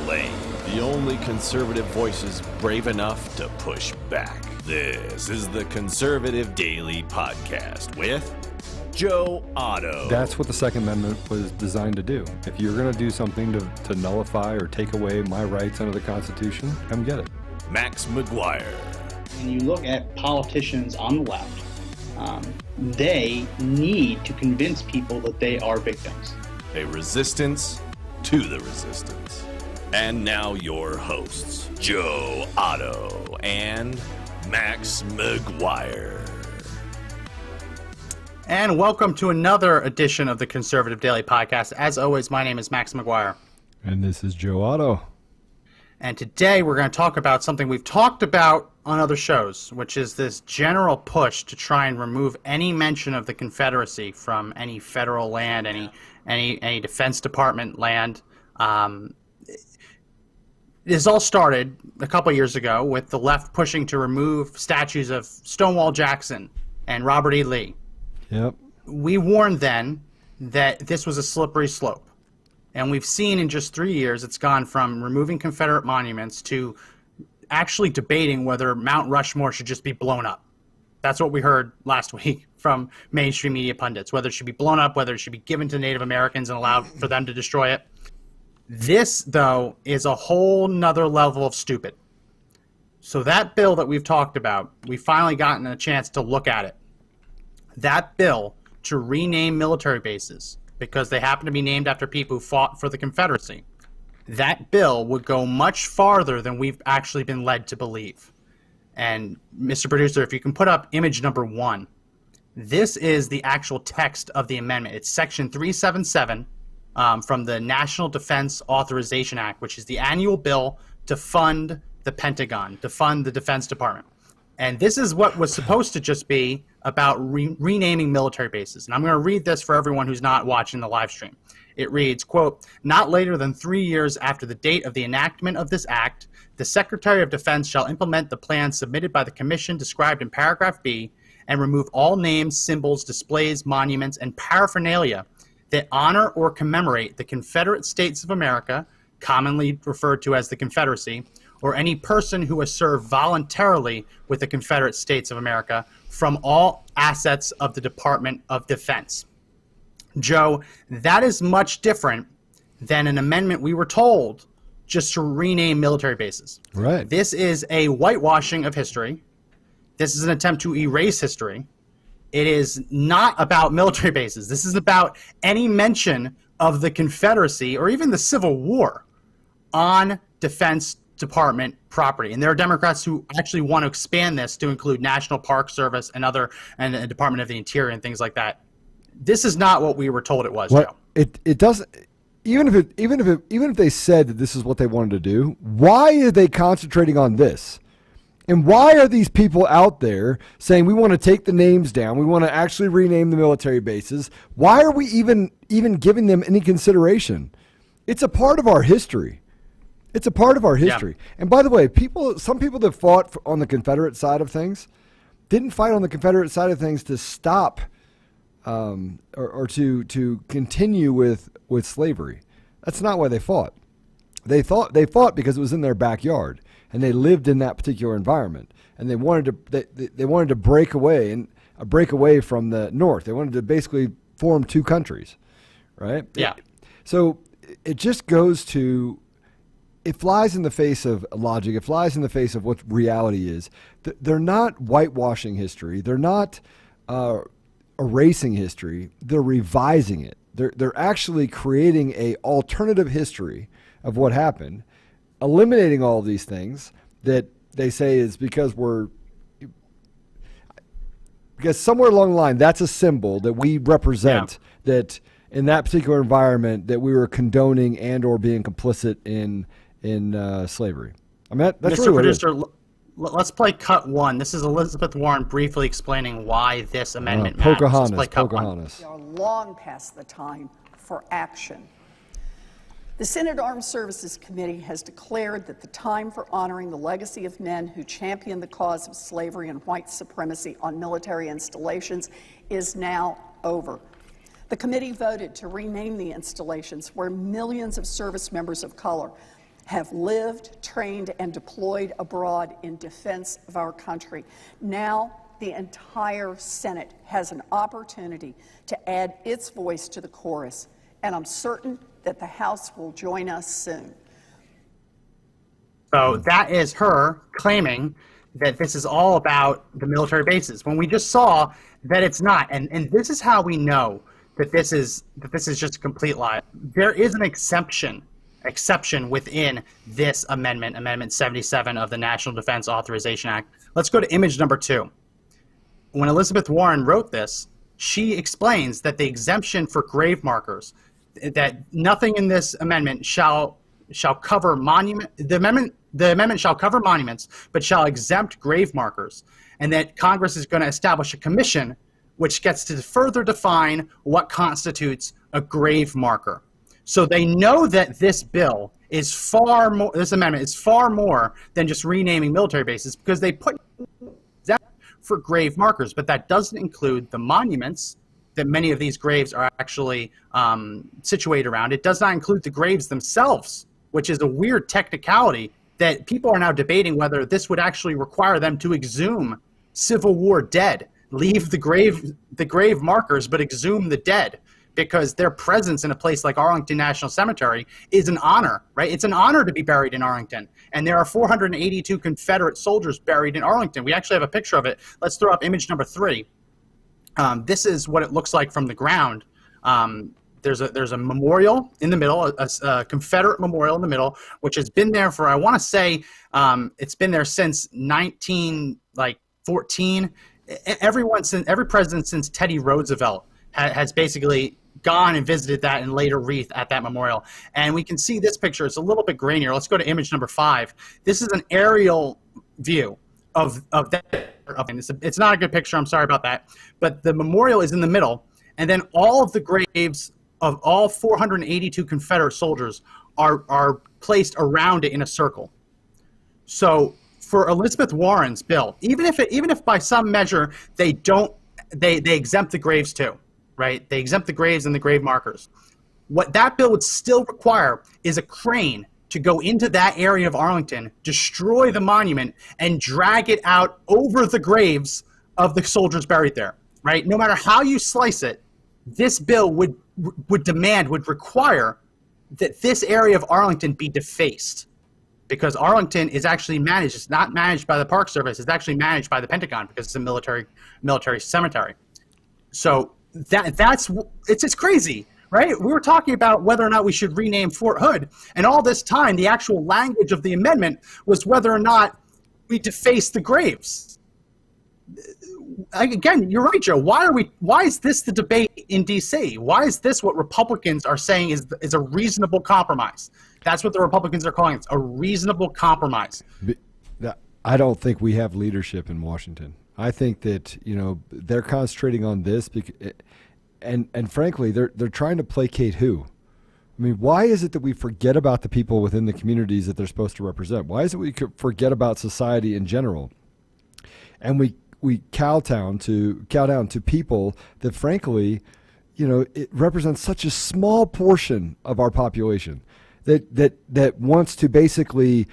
lane. The only conservative voices brave enough to push back. This is the Conservative Daily Podcast with Joe Otto. That's what the Second Amendment was designed to do. If you're going to do something to nullify or take away my rights under the Constitution, come get it. Max McGuire. When you look at politicians on the left, they need to convince people that they are victims. A resistance to the resistance. And now your hosts, Joe Otto and Max McGuire. And welcome to another edition of the Conservative Daily Podcast. As always, my name is Max McGuire. And this is Joe Otto. And today we're going to talk about something we've talked about on other shows, which is this general push to try and remove any mention of the Confederacy from any federal land, any Defense Department land. This all started a couple years ago with the left pushing to remove statues of Stonewall Jackson and Robert E. Lee. Yep. We warned then that this was a slippery slope. And we've seen in just 3 years, it's gone from removing Confederate monuments to actually debating whether Mount Rushmore should just be blown up. That's what we heard last week from mainstream media pundits, whether it should be blown up, whether it should be given to Native Americans and allowed for them to destroy it. This, though, is a whole nother level of stupid. So that bill that we've talked about, we've finally gotten a chance to look at it. That bill to rename military bases, because they happen to be named after people who fought for the Confederacy, that bill would go much farther than we've actually been led to believe. And Mr. Producer, if you can put up image number 1, this is the actual text of the amendment. It's section 377 from the National Defense Authorization Act, which is the annual bill to fund the Pentagon, to fund the Defense Department. And this is what was supposed to just be about renaming military bases. And I'm going to read this for everyone who's not watching the live stream. It reads, quote, "Not later than 3 years after the date of the enactment of this act, the Secretary of Defense shall implement the plan submitted by the Commission described in paragraph B and remove all names, symbols, displays, monuments, and paraphernalia that honor or commemorate the Confederate States of America, commonly referred to as the Confederacy, or any person who has served voluntarily with the Confederate States of America from all assets of the Department of Defense." Joe, that is much different than an amendment we were told just to rename military bases. Right. This is a whitewashing of history. This is an attempt to erase history. It is not about military bases. This is about any mention of the Confederacy or even the Civil War on Defense Department property. And there are Democrats who actually want to expand this to include National Park Service and the Department of the Interior and things like that. This is not what we were told it was, Joe. It doesn't. Even if they said that this is what they wanted to do, why are they concentrating on this? And why are these people out there saying we want to take the names down, we want to actually rename the military bases? Why are we even giving them any consideration? It's a part of our history. It's a part of our history. Yeah. And by the way, some people that fought on the Confederate side of things didn't fight on the Confederate side of things to stop or to continue with slavery. That's not why they fought. They fought because it was in their backyard and they lived in that particular environment, and they wanted to break away from the North. They wanted to basically form two countries, right? Yeah. So it just goes to, it flies in the face of logic. It flies in the face of what reality is. They're not whitewashing history. They're not erasing history. They're revising it. They're actually creating a alternative history of what happened, eliminating all of these things that they say is because somewhere along the line that's a symbol that we represent, that in that particular environment that we were condoning and or being complicit in slavery. I mean, that's Mr. really Producer, let's play cut 1. This is Elizabeth Warren briefly explaining why this amendment matters. Let's play cut 1. We are long past the time for action. The Senate Armed Services Committee has declared that the time for honoring the legacy of men who championed the cause of slavery and white supremacy on military installations is now over. The committee voted to rename the installations where millions of service members of color have lived, trained, and deployed abroad in defense of our country. Now, the entire Senate has an opportunity to add its voice to the chorus, and I'm certain that the House will join us soon. So that is her claiming that this is all about the military bases, when we just saw that it's not. And this is how we know that this is just a complete lie. There is an exception within this amendment, Amendment 77 of the National Defense Authorization Act. Let's go to image number 2. When Elizabeth Warren wrote this, she explains that the exemption for grave markers, that nothing in this amendment shall cover monument. The amendment shall cover monuments, but shall exempt grave markers, and that Congress is going to establish a commission which gets to further define what constitutes a grave marker. So they know that this bill is far more. This amendment is far more than just renaming military bases, because they put that for grave markers, but that doesn't include the monuments that many of these graves are actually situated around. It does not include the graves themselves, which is a weird technicality that people are now debating whether this would actually require them to exhume Civil War dead, leave the grave markers, but exhume the dead, because their presence in a place like Arlington National Cemetery is an honor, right? It's an honor to be buried in Arlington. And there are 482 Confederate soldiers buried in Arlington. We actually have a picture of it. Let's throw up image number 3. This is what it looks like from the ground. There's a memorial in the middle, a Confederate memorial in the middle, which has been there for, I want to say, it's been there since 1914. Every president since Teddy Roosevelt has basically gone and visited that and laid a wreath at that memorial. And we can see this picture. It's a little bit grainier. Let's go to image number 5. This is an aerial view of that. It's not a good picture. I'm sorry about that. But the memorial is in the middle, and then all of the graves of all 482 Confederate soldiers are placed around it in a circle. So for Elizabeth Warren's bill, even if by some measure they exempt the graves too, right? They exempt the graves and the grave markers. What that bill would still require is a crane to go into that area of Arlington, destroy the monument, and drag it out over the graves of the soldiers buried there, right? No matter how you slice it, this bill would require that this area of Arlington be defaced, because Arlington is actually managed. It's not managed by the Park Service. It's actually managed by the Pentagon, because it's a military cemetery. So it's crazy, right? We were talking about whether or not we should rename Fort Hood, and all this time the actual language of the amendment was whether or not we deface the graves. Again, you're right, Joe. Why is this the debate in D.C.? Why is this what Republicans are saying is a reasonable compromise? That's what the Republicans are calling it, a reasonable compromise. I don't think we have leadership in Washington. I think that they're concentrating on this, and frankly, they're trying to placate who? I mean, why is it that we forget about the people within the communities that they're supposed to represent? Why is it we forget about society in general, and we cow down to people that, frankly, it represents such a small portion of our population that wants to basically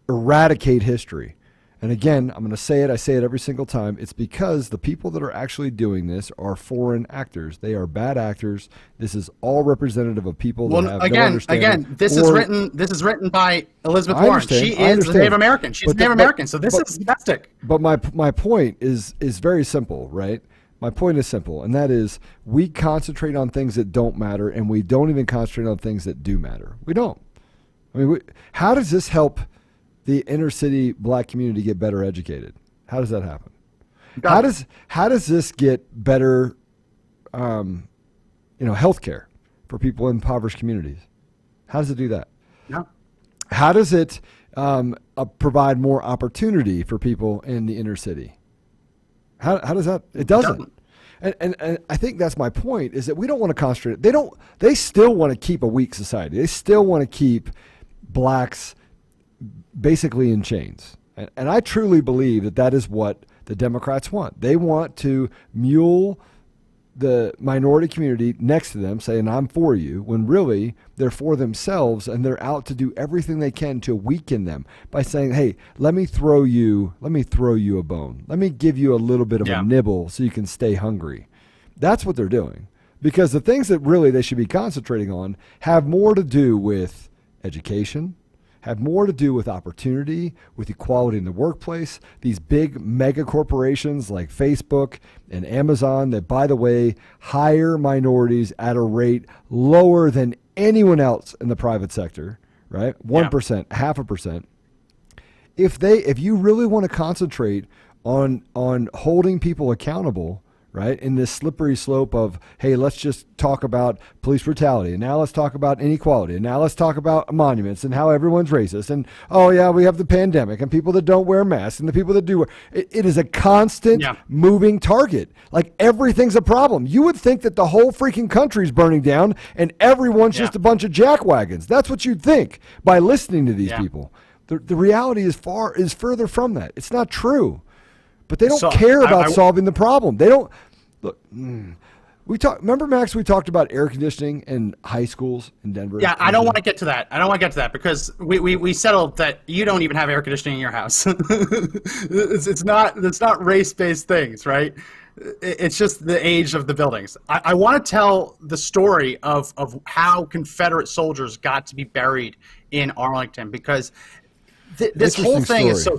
eradicate history. And again, I'm going to say it. I say it every single time. It's because the people that are actually doing this are foreign actors. They are bad actors. This is all representative of people that have no understanding. Again, this is written by Elizabeth Warren. She is a Native American. She's a Native American. So this is domestic. But my point is very simple, right? My point is simple, and that is we concentrate on things that don't matter, and we don't even concentrate on things that do matter. We don't. I mean, how does this help the inner city black community get better educated? How does that happen? How does this get better, health care for people in impoverished communities? How does it do that? No. How does it provide more opportunity for people in the inner city? How does that? It doesn't. And I think that's my point, is that we don't want to concentrate. They still want to keep a weak society. They still want to keep blacks basically in chains. And I truly believe that is what the Democrats want. They want to mule the minority community next to them saying, I'm for you, when really they're for themselves, and they're out to do everything they can to weaken them by saying, hey, let me throw you a bone. Let me give you a little bit of a nibble so you can stay hungry. That's what they're doing. Because the things that really they should be concentrating on have more to do with education, have more to do with opportunity, with equality in the workplace. These big mega corporations like Facebook and Amazon that, by the way, hire minorities at a rate lower than anyone else in the private sector, right? 1%, 0.5%. If you really want to concentrate on holding people accountable, right, in this slippery slope of, hey, let's just talk about police brutality, and now let's talk about inequality, and now let's talk about monuments and how everyone's racist, and oh yeah, we have the pandemic and people that don't wear masks and the people that do wear. It is a constant moving target. Like, everything's a problem. You would think that the whole freaking country's burning down and everyone's just a bunch of jackwagons. That's what you'd think by listening to these people. The reality is further from that. It's not true. But they don't care about solving the problem. They don't look. Remember, Max? We talked about air conditioning in high schools in Denver. Yeah, I don't want to get to that. Because we settled that you don't even have air conditioning in your house. it's not race-based things, right? It's just the age of the buildings. I want to tell the story of how Confederate soldiers got to be buried in Arlington, because this whole thing is so.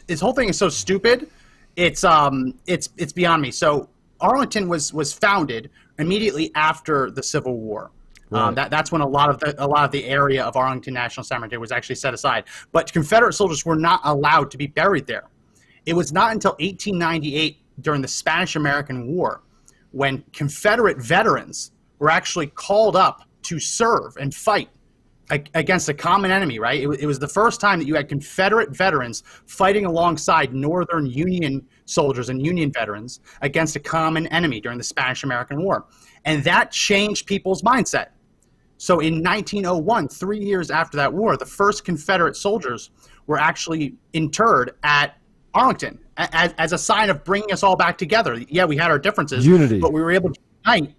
His whole thing is so stupid. It's beyond me. So Arlington was founded immediately after the Civil War. Right. That's when a lot of the area of Arlington National Cemetery was actually set aside. But Confederate soldiers were not allowed to be buried there. It was not until 1898, during the Spanish-American War, when Confederate veterans were actually called up to serve and fight against a common enemy, right? It was the first time that you had Confederate veterans fighting alongside Northern Union soldiers and Union veterans against a common enemy during the Spanish-American War. And that changed people's mindset. So in 1901, 3 years after that war, the first Confederate soldiers were actually interred at Arlington as a sign of bringing us all back together. Yeah, we had our differences, unity, but we were able to unite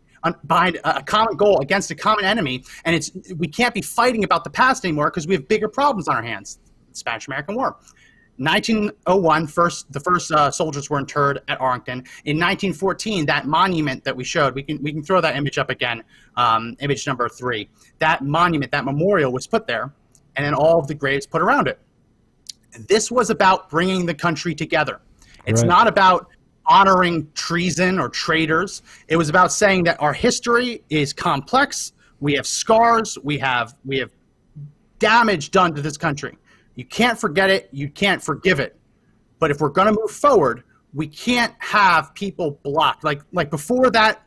behind a common goal against a common enemy, and we can't be fighting about the past anymore because we have bigger problems on our hands. Spanish-American War. 1901, the first soldiers were interred at Arlington. In 1914, that monument that we showed, we can throw that image up again, image number 3. That monument, that memorial was put there, and then all of the graves put around it. This was about bringing the country together. It's not about honoring treason or traitors. It was about saying that our history is complex. We have scars. We have damage done to this country. You can't forget it. You can't forgive it. But if we're going to move forward, we can't have people blocked. Like before that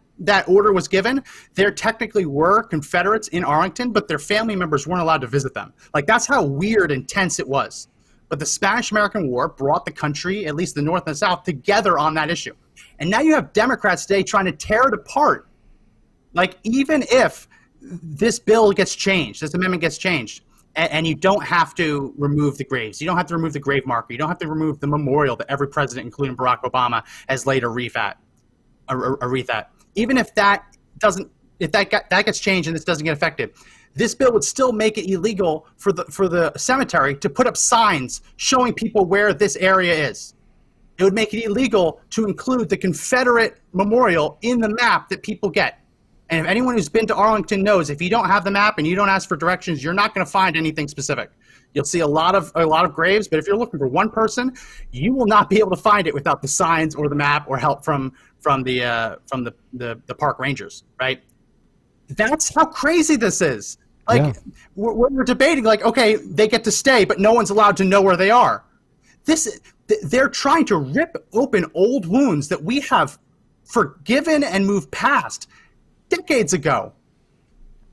order was given, there technically were Confederates in Arlington, but their family members weren't allowed to visit them. Like, that's how weird and tense it was. But the Spanish-American War brought the country, at least the North and the South, together on that issue. And now you have Democrats today trying to tear it apart. Like, even if this bill gets changed, this amendment gets changed, and you don't have to remove the graves, you don't have to remove the grave marker, you don't have to remove the memorial that every president, including Barack Obama, has laid a wreath at. Even if that gets changed and this doesn't get affected, this bill would still make it illegal for the cemetery to put up signs showing people where this area is. It would make it illegal to include the Confederate memorial in the map that people get. And if anyone who's been to Arlington knows, if you don't have the map and you don't ask for directions, you're not going to find anything specific. You'll see a lot of graves, but if you're looking for one person, you will not be able to find it without the signs or the map or help from the park rangers, right? That's how crazy this is. Like, we're debating, like, okay, they get to stay, but no one's allowed to know where they are. They're trying to rip open old wounds that we have forgiven and moved past decades ago.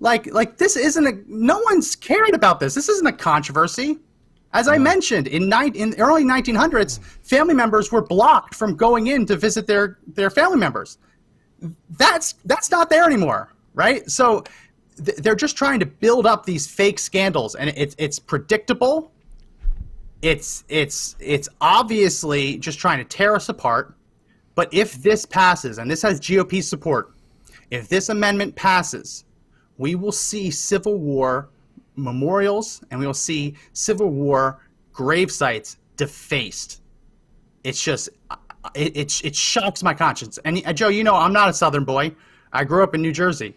Like this isn't no one's cared about this. This isn't a controversy. As I mentioned, in the early 1900s, family members were blocked from going in to visit their family members. That's not there anymore, right? So they're just trying to build up these fake scandals, and it's predictable. It's obviously just trying to tear us apart. But if this passes, and this has GOP support, if this amendment passes, we will see Civil War memorials and we will see Civil War grave sites defaced. It's just, it shocks my conscience. And Joe, you know, I'm not a Southern boy. I grew up in New Jersey.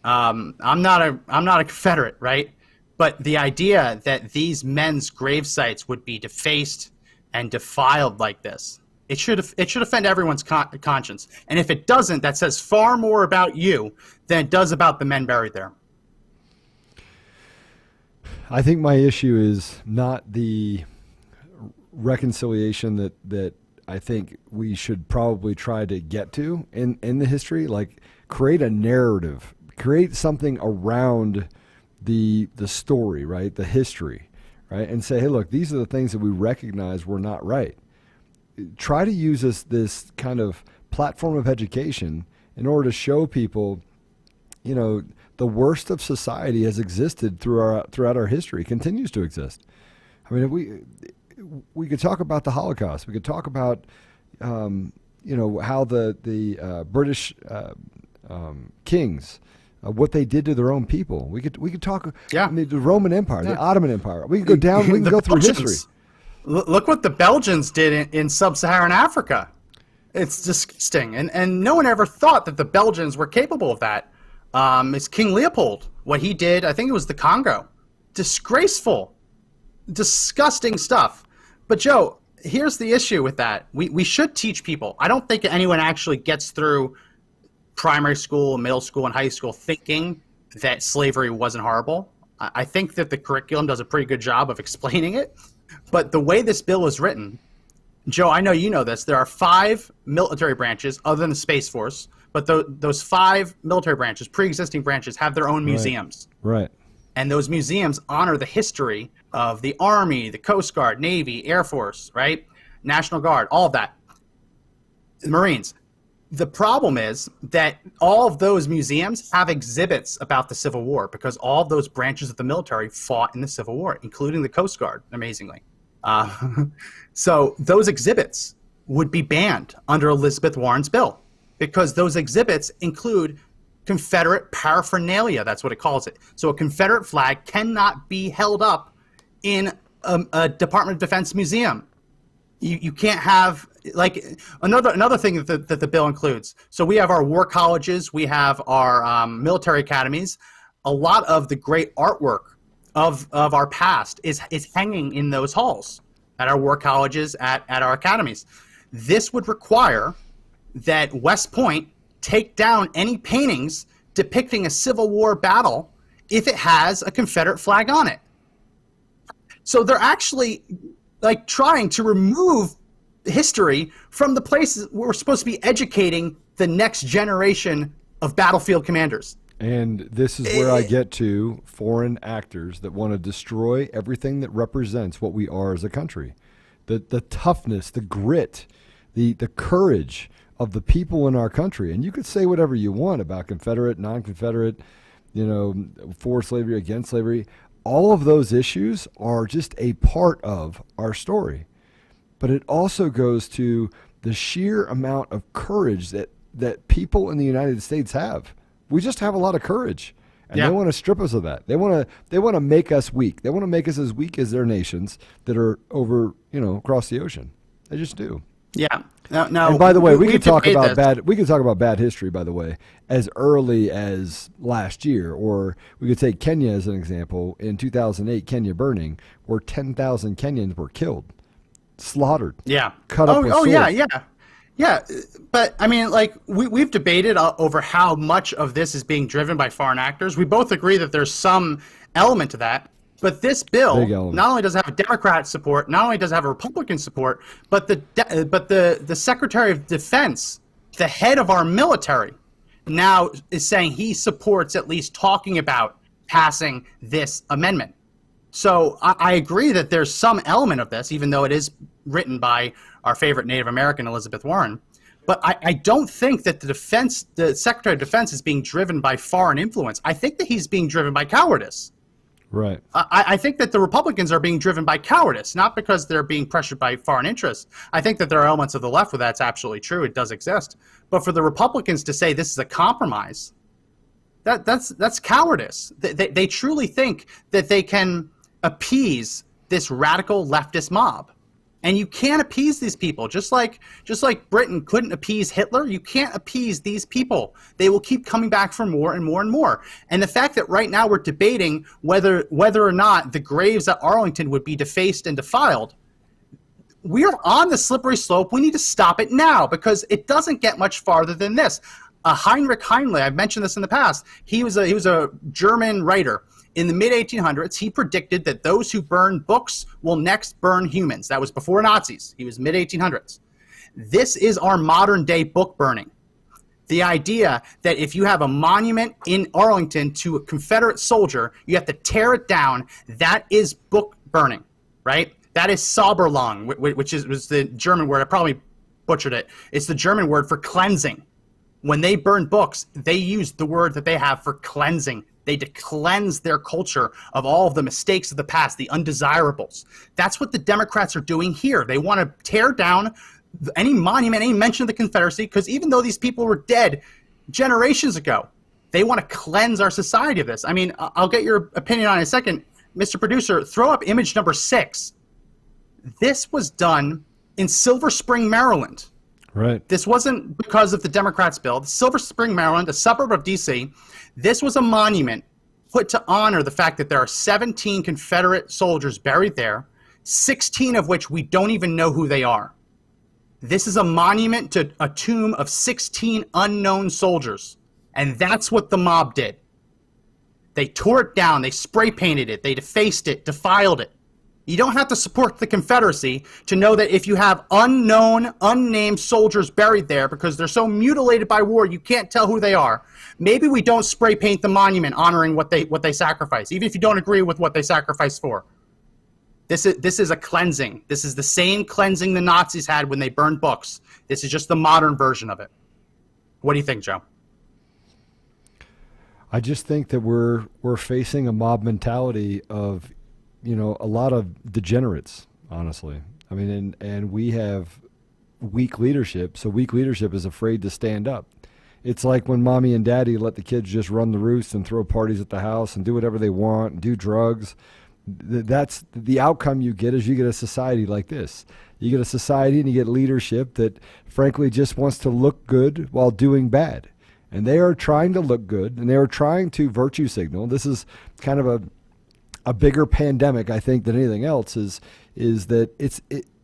I'm not a Confederate, right? But the idea that these men's grave sites would be defaced and defiled like this, it should offend everyone's conscience. And if it doesn't, that says far more about you than it does about the men buried there. I think my issue is not the reconciliation that I think we should probably try to get to in the history. Like, create a narrative, create something around the story, right? The history, right? And say, hey, look, these are the things that we recognize were not right. Try to use this kind of platform of education in order to show people, you know, the worst of society has existed throughout our history, continues to exist. I mean, we could talk about the Holocaust. We could talk about, you know, how the British kings, what they did to their own people. We could talk. Yeah. I mean, the Roman Empire, the Ottoman Empire. We could go down. We can go through history. Look what the Belgians did in sub-Saharan Africa. It's disgusting, and no one ever thought that the Belgians were capable of that. It's King Leopold, what he did. I think it was the Congo. Disgraceful, disgusting stuff. But Joe, here's the issue with that. We should teach people. I don't think anyone actually gets through primary school, middle school, and high school thinking that slavery wasn't horrible. I think that the curriculum does a pretty good job of explaining it. But the way this bill is written, Joe, I know you know this. There are 5 military branches other than the Space Force, but those 5 military branches, pre-existing branches, have their own museums. Right. And those museums honor the history of the Army, the Coast Guard, Navy, Air Force, right? National Guard, all of that. The Marines. The problem is that all of those museums have exhibits about the Civil War because all of those branches of the military fought in the Civil War, including the Coast Guard, amazingly. So those exhibits would be banned under Elizabeth Warren's bill because those exhibits include Confederate paraphernalia. That's what it calls it. So a Confederate flag cannot be held up in a Department of Defense museum. You can't have, like, another thing that the bill includes. So we have our war colleges, we have our military academies. A lot of the great artwork of our past is hanging in those halls at our war colleges, at our academies. This would require that West Point take down any paintings depicting a Civil War battle if it has a Confederate flag on it. So they're actually like trying to remove history from the places where we're supposed to be educating the next generation of battlefield commanders. And this is where I get to foreign actors that want to destroy everything that represents what we are as a country. The toughness, the grit, the courage of the people in our country. And you could say whatever you want about Confederate, non-Confederate, you know, for slavery, against slavery. All of those issues are just a part of our story. But it also goes to the sheer amount of courage that people in the United States have. We just have a lot of courage. And they want to strip us of that. They want to make us weak. They want to make us as weak as their nations that are over, you know, across the ocean. They just do. Yeah. No. And by the way, we could talk about bad history, by the way, as early as last year, or we could take Kenya as an example. In 2008, Kenya burning, where 10,000 Kenyans were killed, slaughtered, cut up with swords. Yeah. But I mean, like we've debated over how much of this is being driven by foreign actors. We both agree that there's some element to that. But this bill not only does it have a Democrat support, not only does it have a Republican support, but the Secretary of Defense, the head of our military, now is saying he supports at least talking about passing this amendment. So I agree that there's some element of this, even though it is written by our favorite Native American, Elizabeth Warren. But I don't think that the Secretary of Defense is being driven by foreign influence. I think that he's being driven by cowardice. Right. I think that the Republicans are being driven by cowardice, not because they're being pressured by foreign interests. I think that there are elements of the left where that's absolutely true. It does exist. But for the Republicans to say this is a compromise, that's cowardice. They truly think that they can appease this radical leftist mob. And you can't appease these people. Just like Britain couldn't appease Hitler, you can't appease these people. They will keep coming back for more and more and more. And the fact that right now we're debating whether or not the graves at Arlington would be defaced and defiled, we are on the slippery slope. We need to stop it now, because it doesn't get much farther than this. Heinrich Heinle, I've mentioned this in the past, he was a German writer. In the mid-1800s, he predicted that those who burn books will next burn humans. That was before Nazis. He was mid-1800s. This is our modern-day book burning. The idea that if you have a monument in Arlington to a Confederate soldier, you have to tear it down, that is book burning, right? That is Sauberlang, which was the German word. I probably butchered it. It's the German word for cleansing. When they burn books, they use the word that they have for cleansing. They cleanse their culture of all of the mistakes of the past, the undesirables. That's what the Democrats are doing here. They want to tear down any monument, any mention of the Confederacy, because even though these people were dead generations ago, they want to cleanse our society of this. I mean, I'll get your opinion on it in a second. Mr. Producer, throw up image number 6. This was done in Silver Spring, Maryland. Right. This wasn't because of the Democrats' bill. Silver Spring, Maryland, a suburb of D.C., this was a monument put to honor the fact that there are 17 Confederate soldiers buried there, 16 of which we don't even know who they are. This is a monument to a tomb of 16 unknown soldiers, and that's what the mob did. They tore it down, they spray painted it, they defaced it, defiled it. You don't have to support the Confederacy to know that if you have unknown, unnamed soldiers buried there because they're so mutilated by war you can't tell who they are, maybe we don't spray paint the monument honoring what they sacrificed, even if you don't agree with what they sacrificed for. This is a cleansing. This is the same cleansing the Nazis had when they burned books. This is just the modern version of it. What do you think, Joe? I just think that we're facing a mob mentality of, a lot of degenerates, honestly. I mean, and we have weak leadership, so weak leadership is afraid to stand up. It's like when mommy and daddy let the kids just run the roost and throw parties at the house and do whatever they want and do drugs. That's the outcome you get is you get a society like this. You get a society and you get leadership that frankly just wants to look good while doing bad. And they are trying to look good and they are trying to virtue signal. This is kind of a bigger pandemic, I think, than anything else is that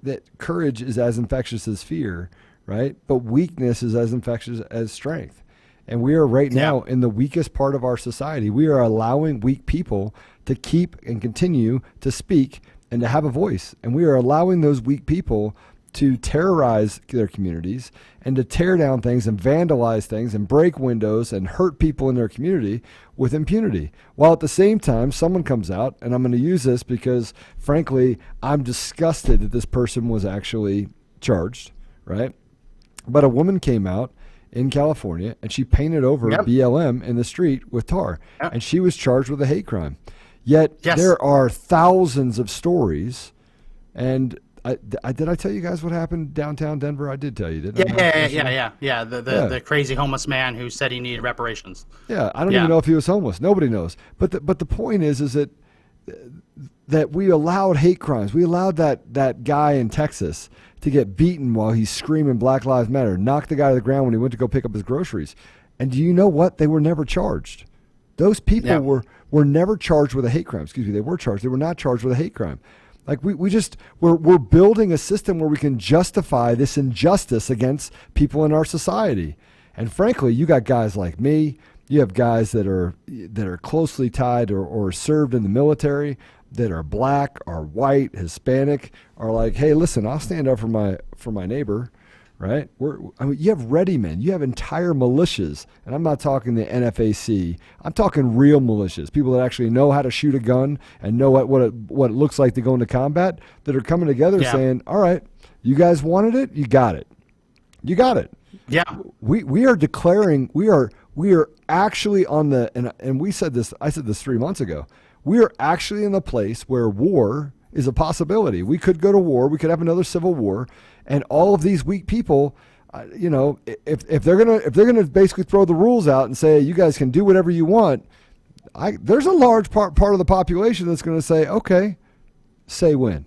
that courage is as infectious as fear, right? But weakness is as infectious as strength. And we are right now in the weakest part of our society. We are allowing weak people to keep and continue to speak and to have a voice. And we are allowing those weak people to terrorize their communities and to tear down things and vandalize things and break windows and hurt people in their community with impunity. While at the same time, someone comes out, and I'm going to use this because, frankly, I'm disgusted that this person was actually charged, right? But a woman came out in California and she painted over BLM in the street with tar, and she was charged with a hate crime. Yet there are thousands of stories, and did I tell you guys what happened downtown Denver? I did tell you, didn't I? Yeah. The crazy homeless man who said he needed reparations. Yeah, I don't even know if he was homeless. Nobody knows. But the point is that we allowed hate crimes. We allowed that guy in Texas to get beaten while he's screaming Black Lives Matter, knocked the guy to the ground when he went to go pick up his groceries. And do you know what? They were never charged. Those people were never charged with a hate crime. Excuse me, they were charged. They were not charged with a hate crime. Like we're building a system where we can justify this injustice against people in our society. And frankly, you got guys like me, you have guys that are closely tied or served in the military, that are black, are white, Hispanic, are like, hey, listen, I'll stand up for my neighbor, right? You have ready men, you have entire militias, and I'm not talking the NFAC. I'm talking real militias, people that actually know how to shoot a gun and know what it looks like to go into combat, that are coming together saying, all right, you guys wanted it, you got it. You got it. Yeah. We are declaring, we are actually on the, and we said this, I said this 3 months ago, we are actually in the place where war is a possibility. We could go to war. We could have another civil war, and all of these weak people, if they're gonna basically throw the rules out and say you guys can do whatever you want, there's a large part of the population that's going to say, okay, say when.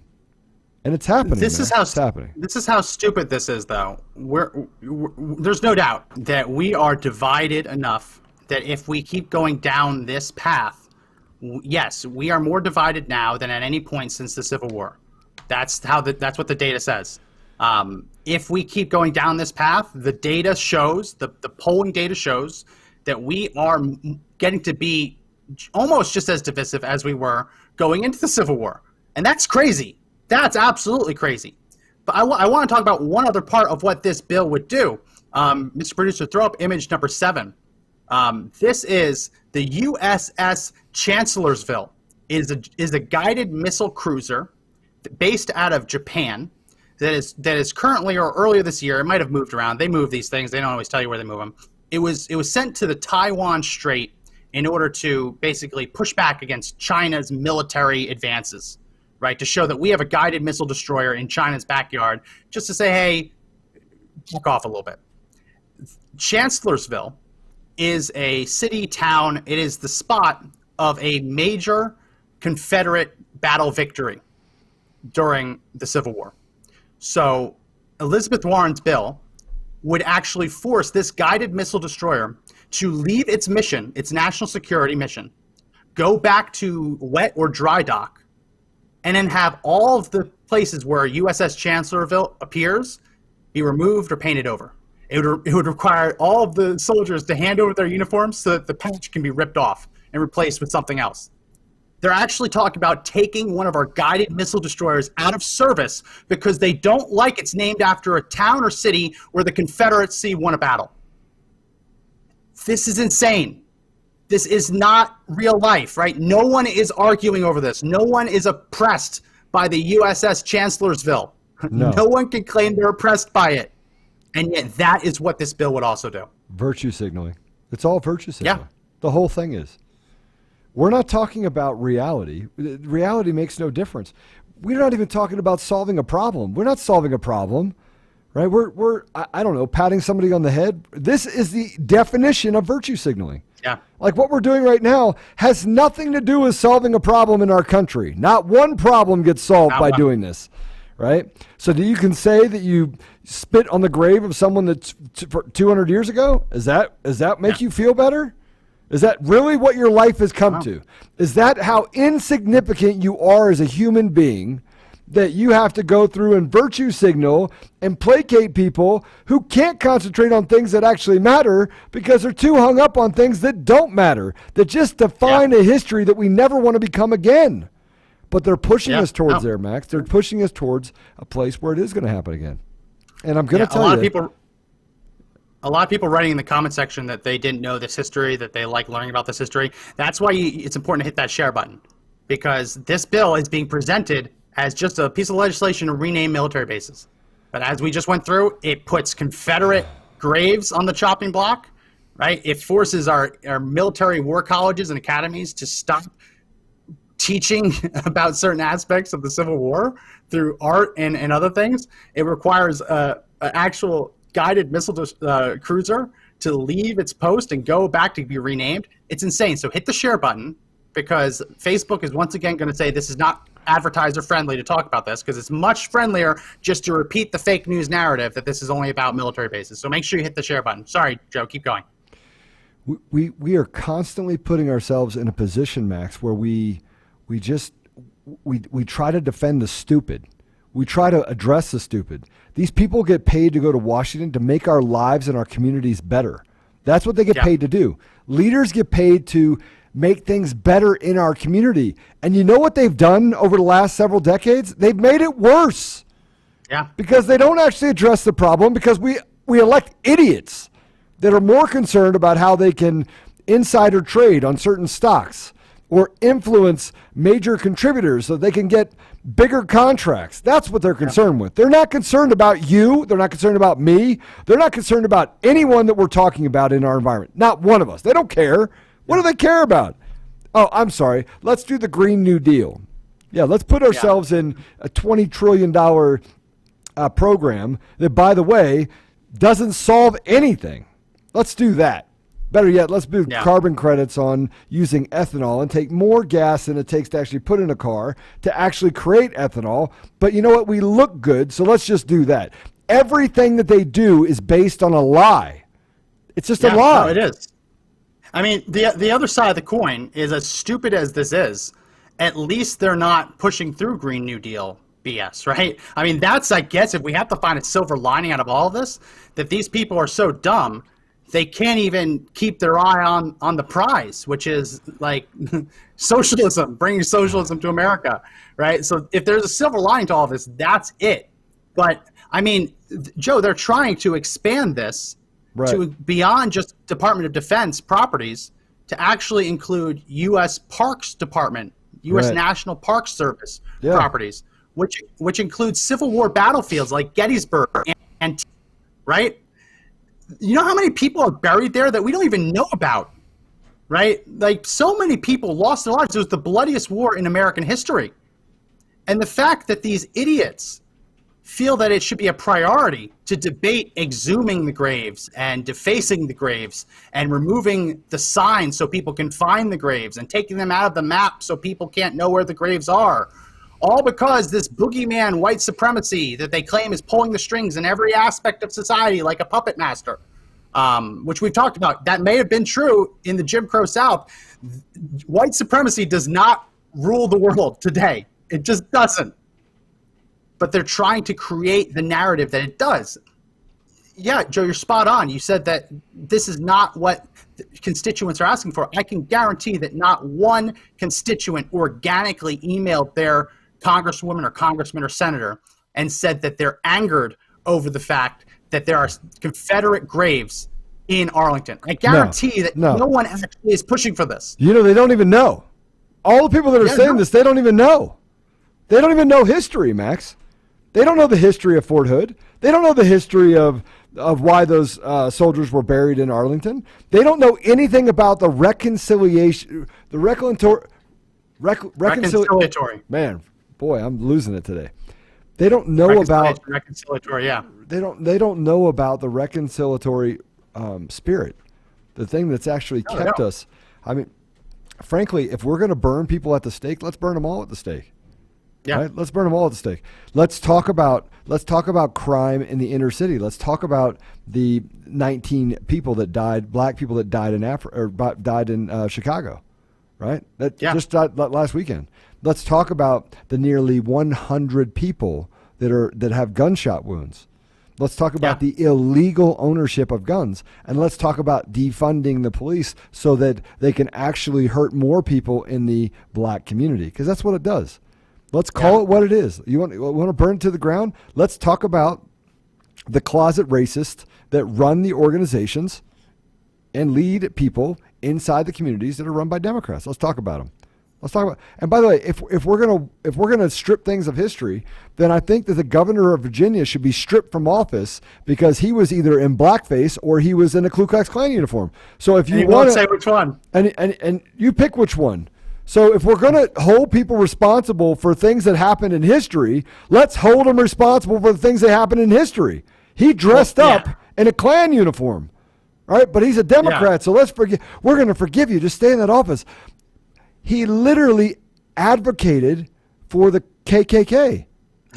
And it's happening. This is how stupid this is, though. There's no doubt that we are divided enough that if we keep going down this path, yes, we are more divided now than at any point since the Civil War. That's what the data says. If we keep going down this path, the data shows, the polling data shows that we are getting to be almost just as divisive as we were going into the Civil War. And that's crazy. That's absolutely crazy. But I want to talk about one other part of what this bill would do. Mr. Producer, throw up image number 7. This is the USS Chancellorsville. It is a guided missile cruiser based out of Japan that is currently, or earlier this year, it might have moved around. They move these things. They don't always tell you where they move them. It was sent to the Taiwan Strait in order to basically push back against China's military advances, right? To show that we have a guided missile destroyer in China's backyard, just to say, hey, back off a little bit. Chancellorsville is a city town. It is the spot of a major Confederate battle victory during the Civil War. So Elizabeth Warren's bill would actually force this guided missile destroyer to leave its mission, its national security mission, go back to wet or dry dock, and then have all of the places where USS Chancellorsville appears be removed or painted over. It would require all of the soldiers to hand over their uniforms so that the patch can be ripped off and replaced with something else. They're actually talking about taking one of our guided missile destroyers out of service because they don't like it's named after a town or city where the Confederacy won a battle. This is insane. This is not real life, right? No one is arguing over this. No one is oppressed by the USS Chancellorsville. No one can claim they're oppressed by it. And yet that is what this bill would also do. Virtue signaling. It's all virtue signaling. Yeah. The whole thing is. We're not talking about reality. Reality makes no difference. We're not even talking about solving a problem. We're not solving a problem, right? We're I don't know, patting somebody on the head. This is the definition of virtue signaling. Yeah. Like what we're doing right now has nothing to do with solving a problem in our country. Not one problem gets solved by doing this, right? So that you can say that you spit on the grave of someone that's 200 years ago? Does that make you feel better? Is that really what your life has come to? Is that how insignificant you are as a human being that you have to go through and virtue signal and placate people who can't concentrate on things that actually matter because they're too hung up on things that don't matter, that just define a history that we never want to become again? But they're pushing us towards there, Max. They're pushing us towards a place where it is going to happen again. And I'm going to tell you. A lot of people writing in the comment section that they didn't know this history, that they like learning about this history. That's why it's important to hit that share button, because this bill is being presented as just a piece of legislation to rename military bases. But as we just went through, it puts Confederate graves on the chopping block, right? It forces our military war colleges and academies to stop teaching about certain aspects of the Civil War through art and other things. It requires an actual guided missile cruiser to leave its post and go back to be renamed. It's insane. So hit the share button, because Facebook is once again going to say this is not advertiser friendly to talk about this, because it's much friendlier just to repeat the fake news narrative that this is only about military bases. So make sure you hit the share button. Sorry, Joe, keep going. We are constantly putting ourselves in a position, Max, where we try to defend the stupid. We try to address the stupid. These people get paid to go to Washington to make our lives and our communities better. That's what they get paid to do. Leaders get paid to make things better in our community. And you know what they've done over the last several decades? They've made it worse. Yeah. Because they don't actually address the problem, because we elect idiots that are more concerned about how they can insider trade on certain stocks or influence major contributors so they can get bigger contracts. That's what they're concerned with. They're not concerned about you. They're not concerned about me. They're not concerned about anyone that we're talking about in our environment. Not one of us. They don't care. What do they care about? Oh, I'm sorry. Let's do the Green New Deal. Yeah, let's put ourselves in a $20 trillion program that, by the way, doesn't solve anything. Let's do that. Better yet, let's do carbon credits on using ethanol and take more gas than it takes to actually put in a car to actually create ethanol. But you know what? We look good, so let's just do that. Everything that they do is based on a lie. It's just a lie. No, it is. I mean, the other side of the coin is, as stupid as this is, at least they're not pushing through Green New Deal BS, right? I mean, that's, I guess, if we have to find a silver lining out of all of this, that these people are so dumb, they can't even keep their eye on the prize, which is like socialism, bringing socialism to America, right? So if there's a silver lining to all of this, that's it. But, I mean, Joe, they're trying to expand this to beyond just Department of Defense properties to actually include U.S. Parks Department, U.S. National Park Service properties, which includes Civil War battlefields like Gettysburg and right? You know how many people are buried there that we don't even know about, right? Like, so many people lost their lives. It was the bloodiest war in American history. And the fact that these idiots feel that it should be a priority to debate exhuming the graves and defacing the graves and removing the signs so people can find the graves and taking them out of the map so people can't know where the graves are, all because this boogeyman white supremacy that they claim is pulling the strings in every aspect of society like a puppet master, which we've talked about. That may have been true in the Jim Crow South. White supremacy does not rule the world today. It just doesn't. But they're trying to create the narrative that it does. Yeah, Joe, you're spot on. You said that this is not what constituents are asking for. I can guarantee that not one constituent organically emailed their congresswoman or congressman or senator and said that they're angered over the fact that there are Confederate graves in Arlington. I guarantee that no one actually is pushing for this. You know, they don't even know. All the people that are saying this, they don't even know. They don't even know history, Max. They don't know the history of Fort Hood. They don't know the history of why those soldiers were buried in Arlington. They don't know anything about the reconciliation, the reconciliatory. Man, boy, I'm losing it today. They don't know about reconciliatory. Yeah, they don't know about the reconciliatory spirit, the thing that's actually kept us. I mean, frankly, if we're going to burn people at the stake, let's burn them all at the stake. Yeah, right? Let's burn them all at the stake. Let's talk about crime in the inner city. Let's talk about the 19 people that died, black people that died in died in Chicago, right? That just died last weekend. Let's talk about the nearly 100 people that have gunshot wounds. Let's talk about the illegal ownership of guns, and let's talk about defunding the police so that they can actually hurt more people in the black community, because that's what it does. Let's call it what it is. You want to burn it to the ground? Let's talk about the closet racists that run the organizations and lead people inside the communities that are run by Democrats. Let's talk about them. Let's talk about. And by the way, if we're gonna strip things of history, then I think that the governor of Virginia should be stripped from office because he was either in blackface or he was in a Ku Klux Klan uniform. So if you want to say which one, and you pick which one. So if we're going to hold people responsible for things that happened in history, let's hold them responsible for the things that happened in history. He dressed up in a Klan uniform, right? But he's a Democrat, so we're going to forgive you. Just stay in that office. He literally advocated for the KKK,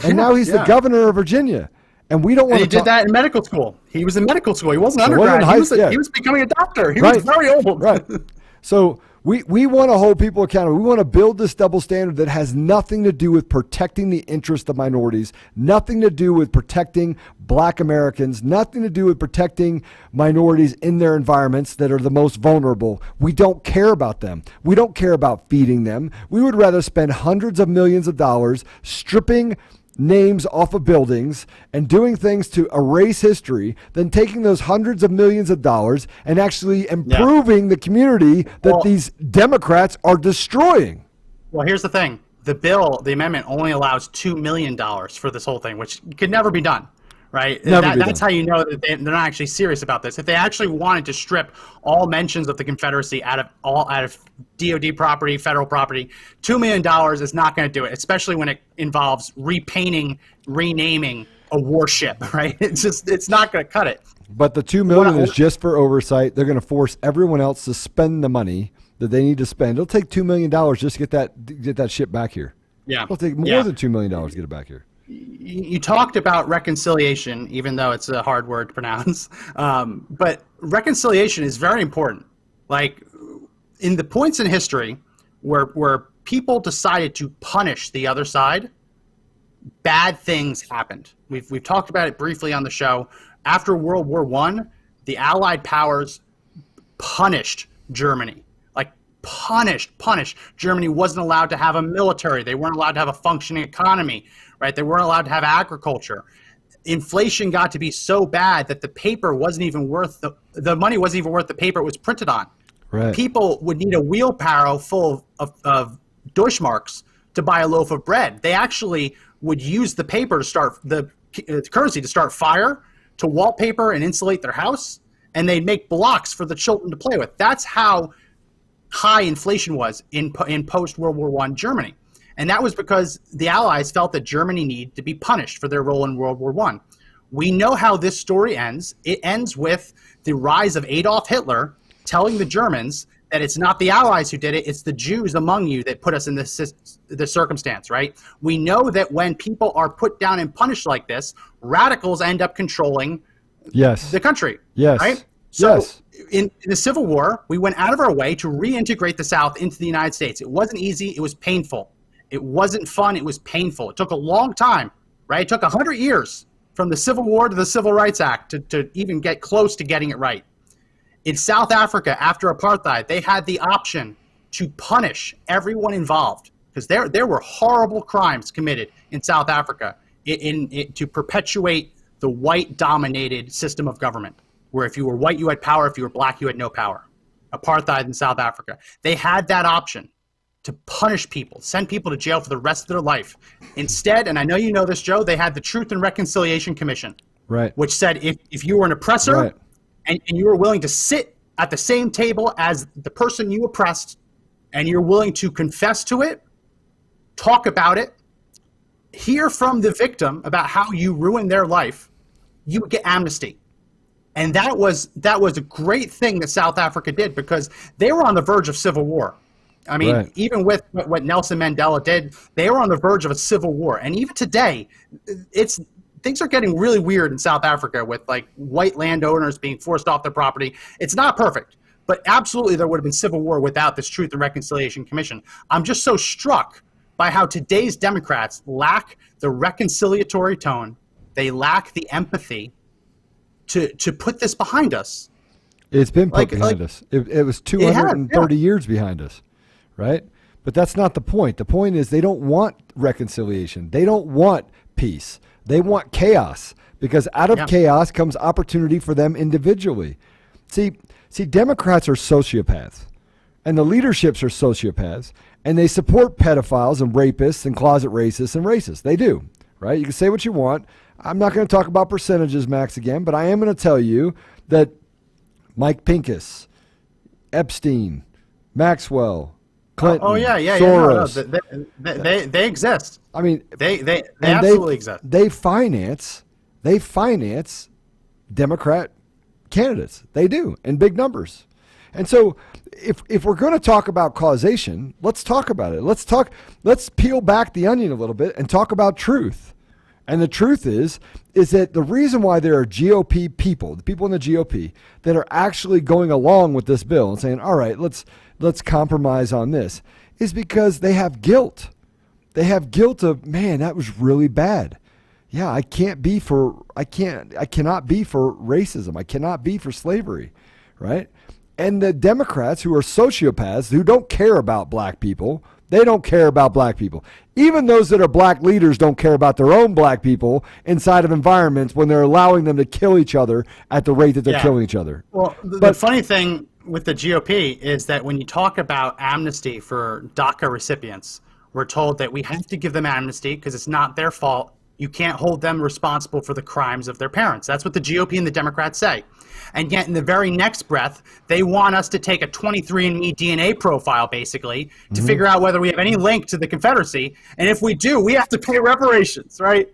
and now he's the governor of Virginia. And we don't want to. He did that in medical school. He was in medical school. He wasn't undergrad. He was becoming a doctor. He was very old. Right. So we want to hold people accountable. We want to build this double standard that has nothing to do with protecting the interests of minorities, nothing to do with protecting black Americans, nothing to do with protecting minorities in their environments that are the most vulnerable. We don't care about them. We don't care about feeding them. We would rather spend hundreds of millions of dollars stripping names off of buildings and doing things to erase history than taking those hundreds of millions of dollars and actually improving the community that these Democrats are destroying. Well, here's the thing. The amendment only allows $2 million for this whole thing, which could never be done, right? That's how you know that they're not actually serious about this. If they actually wanted to strip all mentions of the Confederacy out of DoD property, federal property, $2 million is not going to do it, especially when it involves repainting, renaming a warship, right? It's not going to cut it. But the $2 million is just for oversight. They're going to force everyone else to spend the money that they need to spend. It'll take $2 million just to get that ship back here. Yeah, it'll take more than $2 million to get it back here. You talked about reconciliation, even though it's a hard word to pronounce. But reconciliation is very important. Like in the points in history where people decided to punish the other side, bad things happened. We've talked about it briefly on the show. After World War I, the Allied powers punished Germany. Punished. Germany wasn't allowed to have a military. They weren't allowed to have a functioning economy, right? They weren't allowed to have agriculture. Inflation got to be so bad that the paper wasn't even worth the money wasn't even worth the paper it was printed on. Right. People would need a wheelbarrow full of Deutschmarks to buy a loaf of bread. They actually would use the paper to start the currency to start fire, to wallpaper and insulate their house, and they'd make blocks for the children to play with. That's how high inflation was in post-World War I Germany. And that was because the Allies felt that Germany needed to be punished for their role in World War I. We know how this story ends. It ends with the rise of Adolf Hitler telling the Germans that it's not the Allies who did it, it's the Jews among you that put us in this circumstance, right? We know that when people are put down and punished like this, radicals end up controlling the country, right? So in the Civil War, we went out of our way to reintegrate the South into the United States. It wasn't easy. It was painful. It wasn't fun. It was painful. It took a long time, right? It took 100 years from the Civil War to the Civil Rights Act to even get close to getting it right. In South Africa, after apartheid, they had the option to punish everyone involved because there were horrible crimes committed in South Africa to perpetuate the white-dominated system of government, where if you were white, you had power. If you were black, you had no power. Apartheid in South Africa. They had that option to punish people, send people to jail for the rest of their life. Instead, and I know you know this, Joe, they had the Truth and Reconciliation Commission, which said if you were an oppressor and you were willing to sit at the same table as the person you oppressed and you're willing to confess to it, talk about it, hear from the victim about how you ruined their life, you would get amnesty. And that was a great thing that South Africa did because they were on the verge of civil war. I mean, even with what Nelson Mandela did, they were on the verge of a civil war. And even today, things are getting really weird in South Africa with like white landowners being forced off their property. It's not perfect, but absolutely there would have been civil war without this Truth and Reconciliation Commission. I'm just so struck by how today's Democrats lack the reconciliatory tone. They lack the empathy to put this behind us. It's been put behind us. It was 230 years behind us, right? But that's not the point. The point is they don't want reconciliation. They don't want peace. They want chaos because out of chaos comes opportunity for them individually. See, Democrats are sociopaths and the leaderships are sociopaths and they support pedophiles and rapists and closet racists and racists. They do, right? You can say what you want. I'm not going to talk about percentages, Max, again, but I am going to tell you that Mike Pincus, Epstein, Maxwell, Clinton, Soros. They exist. I mean, they absolutely exist. They finance Democrat candidates. They do in big numbers. And so if we're going to talk about causation, let's talk about it. Let's peel back the onion a little bit and talk about truth. And the truth is that the reason why there are GOP people, the people in the GOP, that are actually going along with this bill and saying, all right, let's compromise on this, is because they have guilt. They have guilt of, man, that was really bad. Yeah, I cannot be for racism. I cannot be for slavery, right? And the Democrats who are sociopaths, who don't care about black people, they don't care about black people. Even those that are black leaders don't care about their own black people inside of environments when they're allowing them to kill each other at the rate that they're killing each other. Well, the funny thing with the GOP is that when you talk about amnesty for DACA recipients, we're told that we have to give them amnesty because it's not their fault You can't hold them responsible for the crimes of their parents. That's what the GOP and the Democrats say. And yet in the very next breath, they want us to take a 23andMe DNA profile, basically, to figure out whether we have any link to the Confederacy. And if we do, we have to pay reparations, right?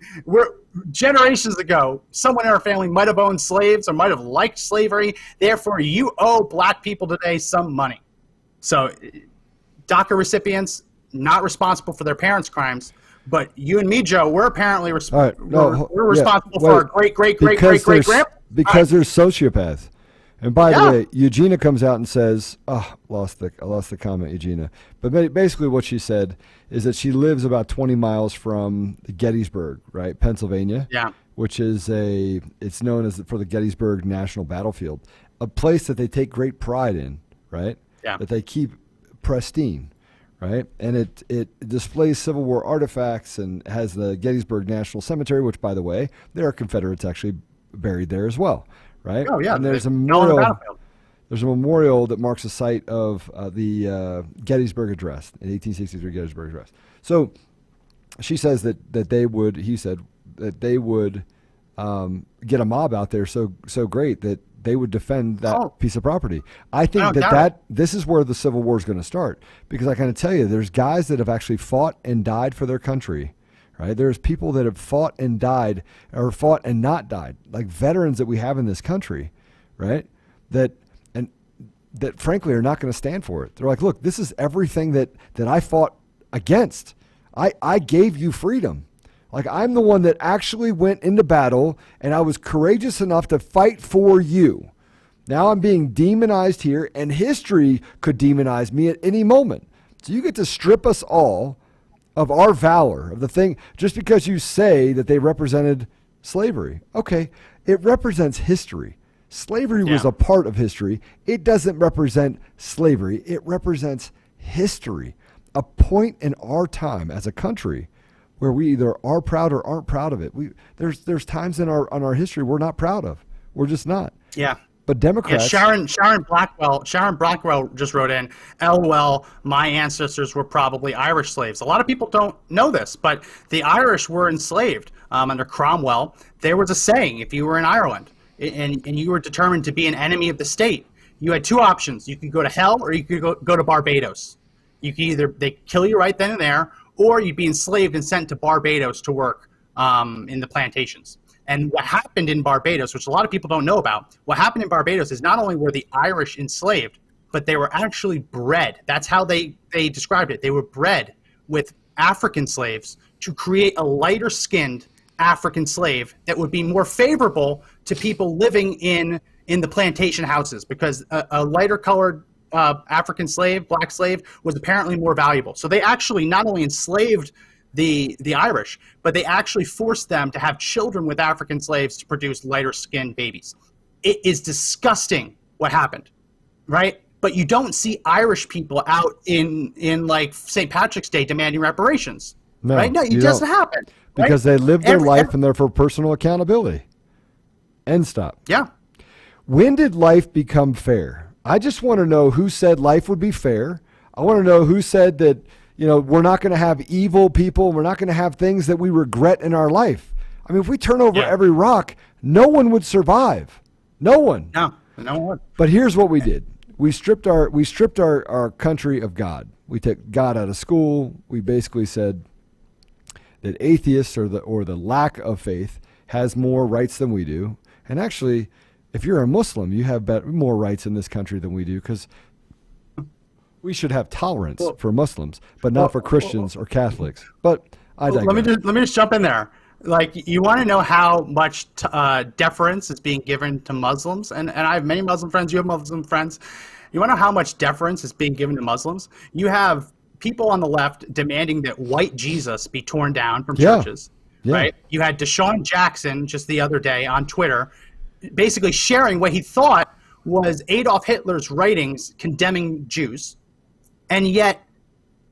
Generations ago, someone in our family might have owned slaves or might have liked slavery. Therefore, you owe black people today some money. So DACA recipients, not responsible for their parents' crimes. But you and me, Joe, we're apparently responsible for our great-great-great-great-great-grandpa. Because they're sociopaths. And by the way, Eugenia comes out and says, I lost the comment, Eugenia. But basically what she said is that she lives about 20 miles from Gettysburg, right, Pennsylvania, which is it's known as for the Gettysburg National Battlefield, a place that they take great pride in, right, that they keep pristine. Right, and it displays Civil War artifacts and has the Gettysburg National Cemetery, which, by the way, there are Confederates actually buried there as well. Right. Oh yeah. And there's a memorial. There's a memorial that marks the site of the Gettysburg Address, the 1863 Gettysburg Address. So she says that they would. He said that they would get a mob out there so great that they would defend that piece of property. I think that this is where the Civil War is going to start, because I kind of tell you, there's guys that have actually fought and died for their country, right? There's people that have fought and died, or fought and not died, like veterans that we have in this country, right? That frankly are not going to stand for it. They're like, look, this is everything that I fought against. I gave you freedom. Like, I'm the one that actually went into battle, and I was courageous enough to fight for you. Now I'm being demonized here, and history could demonize me at any moment. So you get to strip us all of our valor, of the thing, just because you say that they represented slavery. Okay, it represents history. Slavery was a part of history. It doesn't represent slavery. It represents history, a point in our time as a country where we either are proud or aren't proud of it. There's times in our history we're not proud of. We're just not. Yeah. But Democrats. Yeah, Sharon Blackwell just wrote in, LOL, my ancestors were probably Irish slaves. A lot of people don't know this, but the Irish were enslaved under Cromwell. There was a saying, if you were in Ireland and you were determined to be an enemy of the state, you had two options. You could go to hell or you could go to Barbados. You could either, they kill you right then and there, or you'd be enslaved and sent to Barbados to work in the plantations. And what happened in Barbados, which a lot of people don't know about, what happened in Barbados is not only were the Irish enslaved, but they were actually bred. That's how they described it. They were bred with African slaves to create a lighter-skinned African slave that would be more favorable to people living in the plantation houses, because a lighter-colored African slave, black slave, was apparently more valuable. So they actually not only enslaved the Irish, but they actually forced them to have children with African slaves to produce lighter skinned babies. It is disgusting what happened, right? But you don't see Irish people out in like St. Patrick's Day demanding reparations, right? No, it doesn't happen. Because they live their life and they're for personal accountability. End stop. Yeah. When did life become fair? I just want to know who said life would be fair. I want to know who said that, we're not going to have evil people. We're not going to have things that we regret in our life. I mean, if we turn over every rock, no one would survive. No one. No one would. But here's what we did. We stripped our country of God. We took God out of school. We basically said that atheists or the lack of faith has more rights than we do. And actually, if you're a Muslim, you have more rights in this country than we do, because we should have tolerance for Muslims, but not for Christians or Catholics. But I digress. Let me just jump in there. Like, you want to know how much deference is being given to Muslims, and I have many Muslim friends. You have Muslim friends. You want to know how much deference is being given to Muslims? You have people on the left demanding that white Jesus be torn down from churches, right? You had Deshaun Jackson just the other day on Twitter, basically sharing what he thought was Adolf Hitler's writings condemning Jews. And yet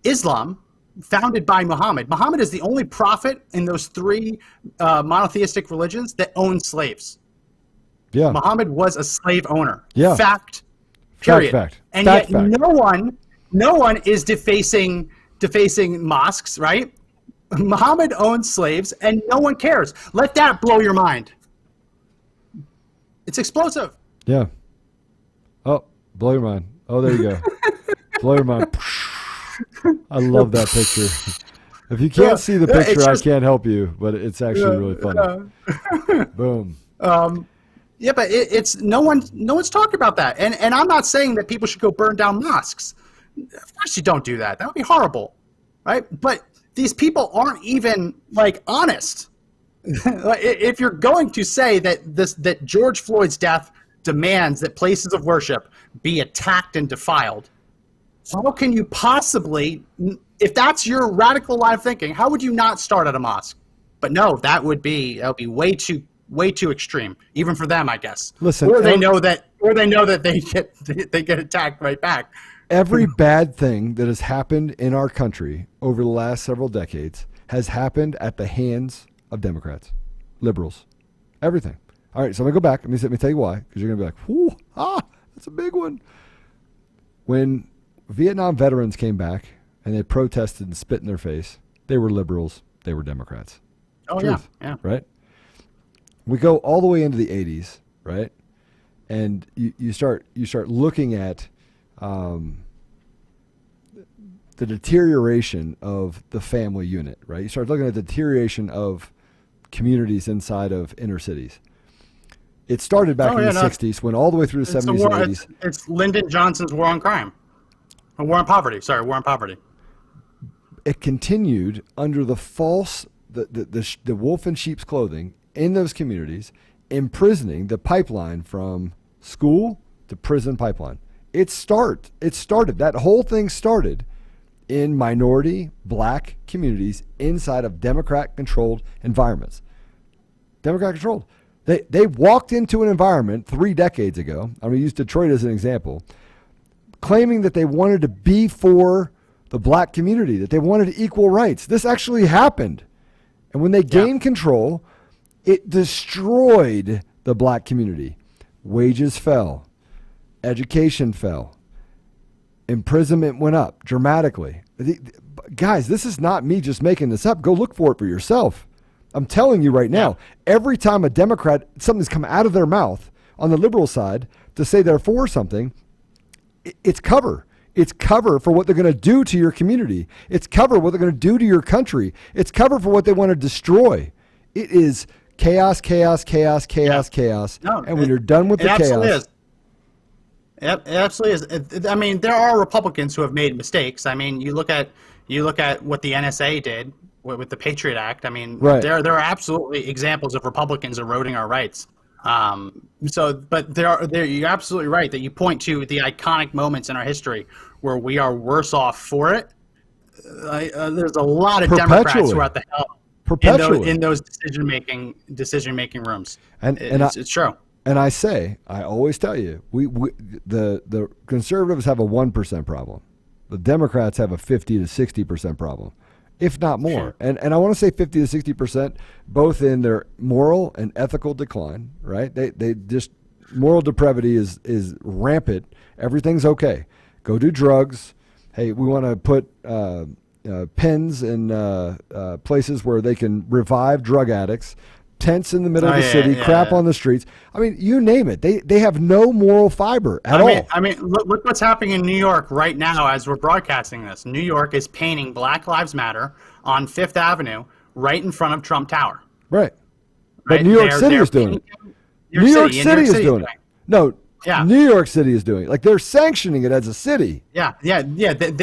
Islam, founded by Muhammad is the only prophet in those three monotheistic religions that owned slaves. Yeah. Muhammad was a slave owner. Yeah. Fact. Period. Fact. And yet no one is defacing mosques, right? Muhammad owned slaves, and no one cares. Let that blow your mind. It's explosive. Yeah. Oh, blow your mind. Oh, there you go. Blow your mind. I love that picture. If you can't see the picture, I can't help you, but it's actually really funny. Boom. Yeah, but it's no one's talking about that. And I'm not saying that people should go burn down mosques. Of course you don't do that. That would be horrible. Right? But these people aren't even honest. If you're going to say that George Floyd's death demands that places of worship be attacked and defiled, how can you possibly, if that's your radical line of thinking, how would you not start at a mosque? But no, that would be way too extreme, even for them, I guess. Listen, or they know that they get attacked right back. Every bad thing that has happened in our country over the last several decades has happened at the hands of Democrats, liberals, everything. All right, so I'm going to go back. Let me tell you why, because you're going to be like, that's a big one. When Vietnam veterans came back and they protested and spit in their face, they were liberals, they were Democrats. Oh, Truth, yeah. Right? We go all the way into the 80s, right? And you start looking at the deterioration of the family unit, right? You start looking at the deterioration of communities inside of inner cities. It started back in the 60s, went all the way through the 70s and 80s. It's Lyndon Johnson's war on crime. Or war on poverty. Sorry, war on poverty. It continued under the false, the wolf in sheep's clothing in those communities, imprisoning the pipeline from school to prison pipeline. It started. That whole thing started in minority black communities inside of Democrat-controlled environments. Democrat-controlled. They walked into an environment 3 decades ago, I'm going to use Detroit as an example, claiming that they wanted to be for the black community, that they wanted equal rights. This actually happened. And when they gained control, it destroyed the black community. Wages fell. Education fell. Imprisonment went up dramatically. Guys, this is not me just making this up. Go look for it for yourself. I'm telling you right now, every time a Democrat, something's come out of their mouth on the liberal side to say they're for something, it's cover. It's cover for what they're going to do to your community. It's cover what they're going to do to your country. It's cover for what they want to destroy. It is chaos, chaos, chaos, chaos, chaos. No, and when you're done with the chaos. It absolutely is. I mean, there are Republicans who have made mistakes. I mean, you look at what the NSA did with the Patriot Act. I mean, there are absolutely examples of Republicans eroding our rights. But you're absolutely right that you point to the iconic moments in our history where we are worse off for it. There's a lot of Democrats who are at the helm in those decision making rooms. And it's true. And I always tell you, the conservatives have a 1% problem. The Democrats have a 50 to 60% problem, if not more. Sure. And I want to say 50 to 60%, both in their moral and ethical decline, right? They just, moral depravity is rampant. Everything's okay. Go do drugs. Hey, we want to put pens in places where they can revive drug addicts. Tents in the middle of the city, crap on the streets. I mean, you name it. They have no moral fiber at all. I mean, look what's happening in New York right now as we're broadcasting this. New York is painting Black Lives Matter on Fifth Avenue right in front of Trump Tower. Right. But New York City is doing it. New York City is doing it. No. Yeah. New York City is doing it. Like, they're sanctioning it as a city. Yeah.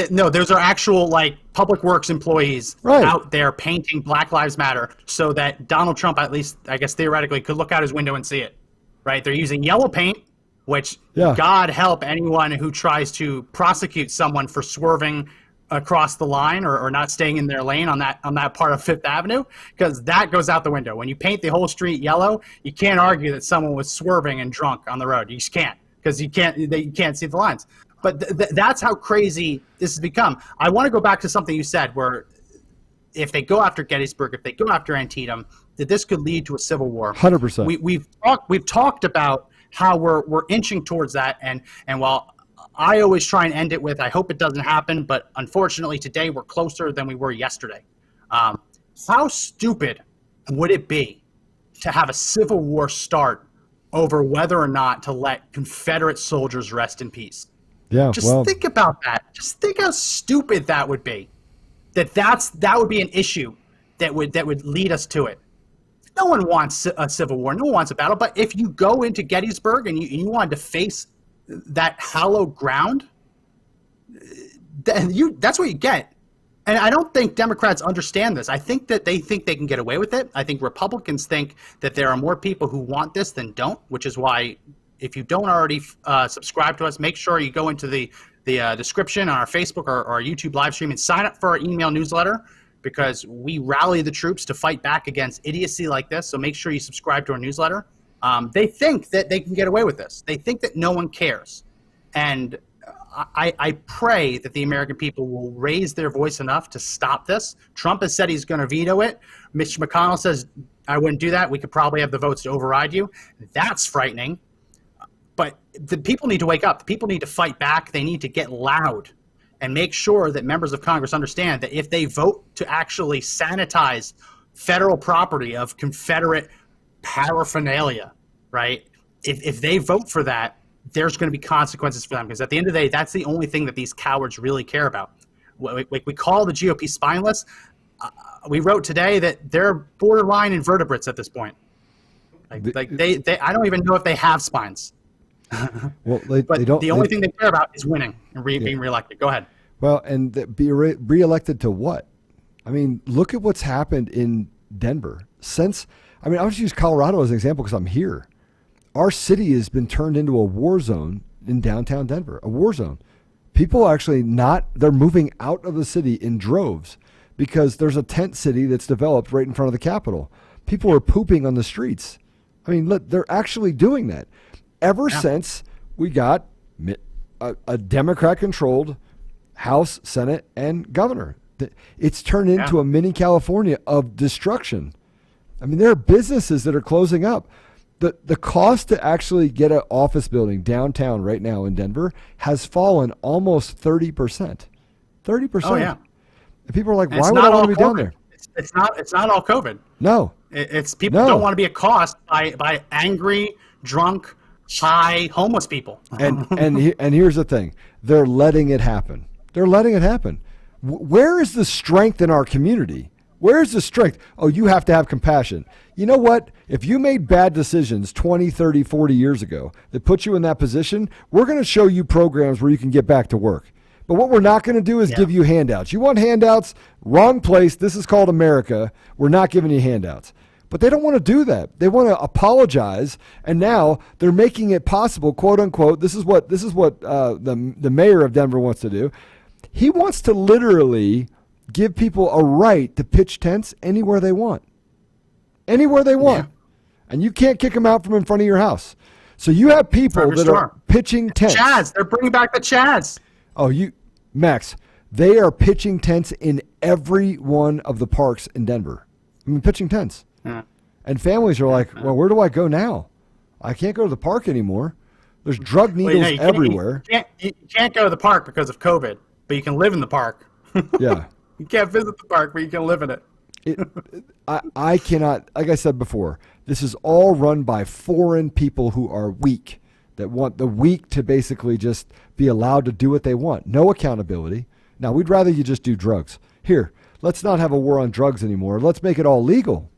No, those are actual, public works employees out there painting Black Lives Matter so that Donald Trump, at least, I guess, theoretically, could look out his window and see it. Right? They're using yellow paint, which, God help anyone who tries to prosecute someone for swerving across the line or not staying in their lane on that part of Fifth Avenue, because that goes out the window. When you paint the whole street yellow, you can't argue that someone was swerving and drunk on the road. You just can't, because you can't see the lines. But that's how crazy this has become. I want to go back to something you said, where if they go after Gettysburg, if they go after Antietam, that this could lead to a civil war. 100%. We've talked about how we're inching towards that, and while I always try and end it with, I hope it doesn't happen, but unfortunately today we're closer than we were yesterday. How stupid would it be to have a civil war start over whether or not to let Confederate soldiers rest in peace? Yeah, Just think about that. Just think how stupid that would be. That would be an issue that would lead us to it. No one wants a civil war. No one wants a battle. But if you go into Gettysburg and you wanted to face that hallowed ground, then that's what you get. And I don't think Democrats understand this. I think that they think they can get away with it. I think Republicans think that there are more people who want this than don't, which is why if you don't already subscribe to us, make sure you go into the description on our Facebook or our YouTube live stream and sign up for our email newsletter, because we rally the troops to fight back against idiocy like this. So make sure you subscribe to our newsletter. They think that they can get away with this. They think that no one cares. And I pray that the American people will raise their voice enough to stop this. Trump has said he's going to veto it. Mitch McConnell says, I wouldn't do that. We could probably have the votes to override you. That's frightening. But the people need to wake up. The people need to fight back. They need to get loud and make sure that members of Congress understand that if they vote to actually sanitize federal property of Confederate paraphernalia, right? If they vote for that, there's going to be consequences for them, because at the end of the day, that's the only thing that these cowards really care about. We call the GOP spineless. We wrote today that they're borderline invertebrates at this point. I don't even know if they have spines. Well, they don't. The only thing they care about is winning and being reelected. Go ahead. Well, and be reelected to what? I mean, look at what's happened in Denver I'll just use Colorado as an example because I'm here. Our city has been turned into a war zone in downtown Denver, a war zone. People are actually they're moving out of the city in droves because there's a tent city that's developed right in front of the Capitol. People are pooping on the streets. I mean, look, they're actually doing that. Ever since we got a Democrat-controlled House, Senate, and governor. It's turned into a mini California of destruction. I mean, there are businesses that are closing up. The cost to actually get an office building downtown right now in Denver has fallen almost 30%. 30%. Oh, yeah. And people are like, why would I want to be down there? It's not all COVID. No. It's people don't want to be accosted by angry, drunk, high, homeless people. And here's the thing. They're letting it happen. They're letting it happen. Where is the strength in our community? Where's the strength? Oh, you have to have compassion. You know what? If you made bad decisions 20, 30, 40 years ago that put you in that position, we're going to show you programs where you can get back to work. But what we're not going to do is give you handouts. You want handouts? Wrong place. This is called America. We're not giving you handouts. But they don't want to do that. They want to apologize, and now they're making it possible, quote unquote. This is what the mayor of Denver wants to do. He wants to literally give people a right to pitch tents anywhere they want. Anywhere they want. Yeah. And you can't kick them out from in front of your house. So you have people that are pitching tents. Chads. They're bringing back the Chads. Oh, Max, they are pitching tents in every one of the parks in Denver. I mean, pitching tents. Yeah. And families are like, well, where do I go now? I can't go to the park anymore. There's drug needles everywhere. You can't go to the park because of COVID, but you can live in the park. Yeah. You can't visit the park, but you can live in it. I cannot, like I said before, this is all run by foreign people who are weak, that want the weak to basically just be allowed to do what they want. No accountability. Now, we'd rather you just do drugs. Here, let's not have a war on drugs anymore. Let's make it all legal.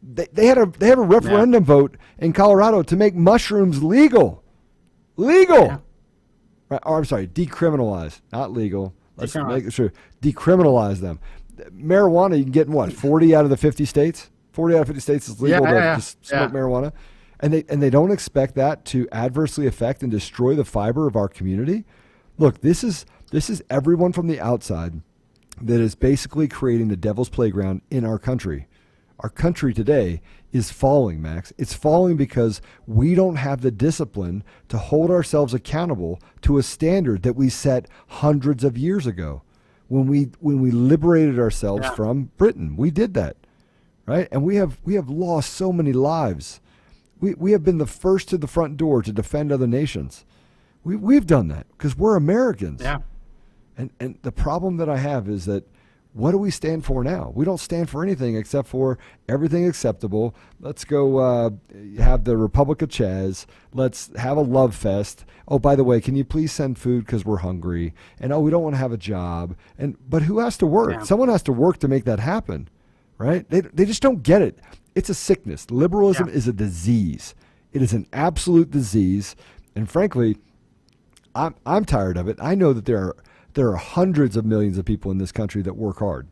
They had a referendum vote in Colorado to make mushrooms legal. Legal. Yeah. Right, or, I'm sorry, decriminalize, not legal. Let's make sure. Decriminalize them. Marijuana, you can get in what, 40 out of the 50 states? 40 out of 50 states is legal to just smoke marijuana. And they don't expect that to adversely affect and destroy the fiber of our community. Look, this is everyone from the outside that is basically creating the devil's playground in our country. Our country today is falling, Max. It's falling because we don't have the discipline to hold ourselves accountable to a standard that we set hundreds of years ago. When we liberated ourselves from Britain, we did that, right? And we have lost so many lives. We have been the first to the front door to defend other nations. We've done that because we're Americans. Yeah. And the problem that I have is that what do we stand for now? We don't stand for anything except for everything acceptable. Let's go have the Republic of Chaz. Let's have a love fest. Oh, by the way, can you please send food because we're hungry? And we don't want to have a job. But who has to work? Yeah. Someone has to work to make that happen, right? They just don't get it. It's a sickness. Liberalism is a disease. It is an absolute disease. And frankly, I'm tired of it. I know that there are hundreds of millions of people in this country that work hard.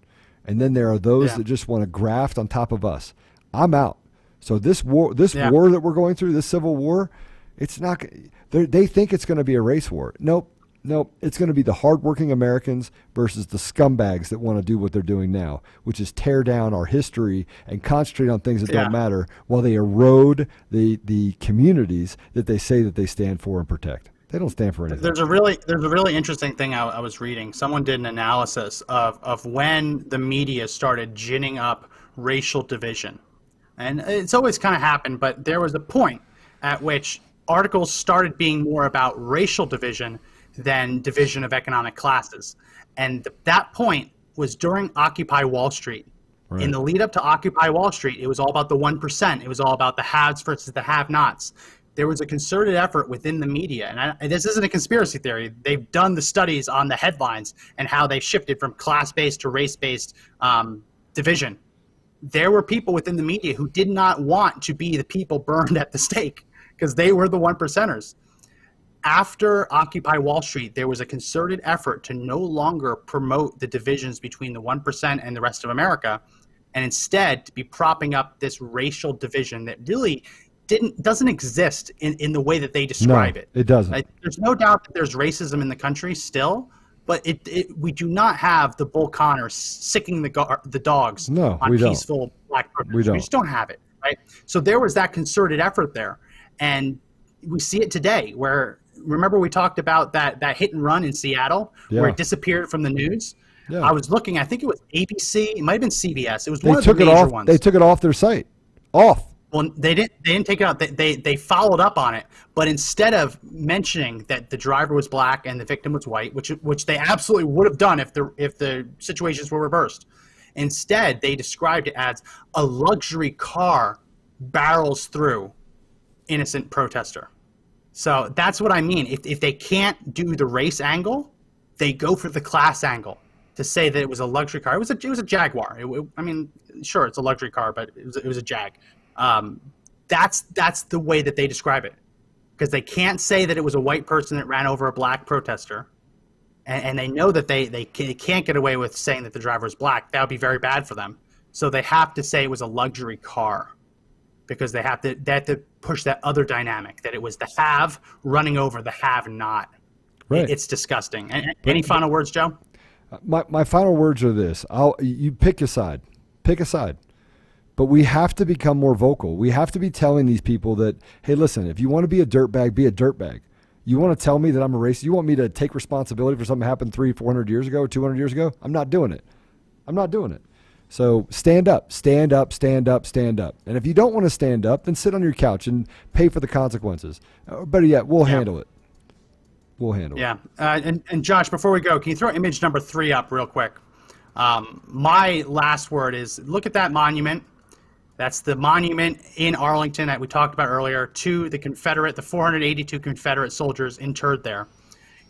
And then there are those that just want to graft on top of us. I'm out. So this war that we're going through, this civil war, it's not, they think it's going to be a race war. Nope. It's going to be the hardworking Americans versus the scumbags that want to do what they're doing now, which is tear down our history and concentrate on things that don't matter while they erode the communities that they say that they stand for and protect. They don't stand for anything. There's a really interesting thing I was reading. Someone did an analysis of when the media started ginning up racial division. And it's always kind of happened, but there was a point at which articles started being more about racial division than division of economic classes. And that point was during Occupy Wall Street. Right. In the lead up to Occupy Wall Street, it was all about the 1%. It was all about the haves versus the have-nots. There was a concerted effort within the media, and this isn't a conspiracy theory. They've done the studies on the headlines and how they shifted from class-based to race-based division. There were people within the media who did not want to be the people burned at the stake because they were the 1%ers. After Occupy Wall Street, there was a concerted effort to no longer promote the divisions between the 1% and the rest of America, and instead to be propping up this racial division that really doesn't exist in the way that they describe it. It doesn't. There's no doubt that there's racism in the country still, but we do not have the Bull Connors sicking the dogs on peaceful black protesters. We just don't have it, right? So there was that concerted effort there, and we see it today. Where remember we talked about that hit and run in Seattle where it disappeared from the news. Yeah. I was looking. I think it was ABC. It might have been CBS. It was one of the major ones. They took it off their site. Off. Well, they didn't take it out. They followed up on it, but instead of mentioning that the driver was black and the victim was white, which they absolutely would have done if the situations were reversed, instead they described it as a luxury car barrels through innocent protester. So that's what I mean. If they can't do the race angle, they go for the class angle to say that it was a luxury car. It was a Jaguar. I mean, sure, it's a luxury car, but it was a Jag. That's the way that they describe it, because they can't say that it was a white person that ran over a black protester, and they know that they can't get away with saying that the driver was black. That would be very bad for them. So they have to say it was a luxury car, because they have to push that other dynamic, that it was the have running over the have not. Right. It's disgusting. Any final words, Joe? My final words are this: you pick a side. Pick a side. But we have to become more vocal. We have to be telling these people that, hey, listen, if you want to be a dirtbag, be a dirtbag. You want to tell me that I'm a racist? You want me to take responsibility for something that happened 300-400 years ago, 200 years ago? I'm not doing it. I'm not doing it. So stand up, stand up, stand up, stand up. And if you don't want to stand up, then sit on your couch and pay for the consequences. Or better yet, we'll handle it. We'll handle it. Yeah. And Josh, before we go, can you throw image number 3 up real quick? My last word is look at that monument. That's the monument in Arlington that we talked about earlier to the 482 Confederate soldiers interred there.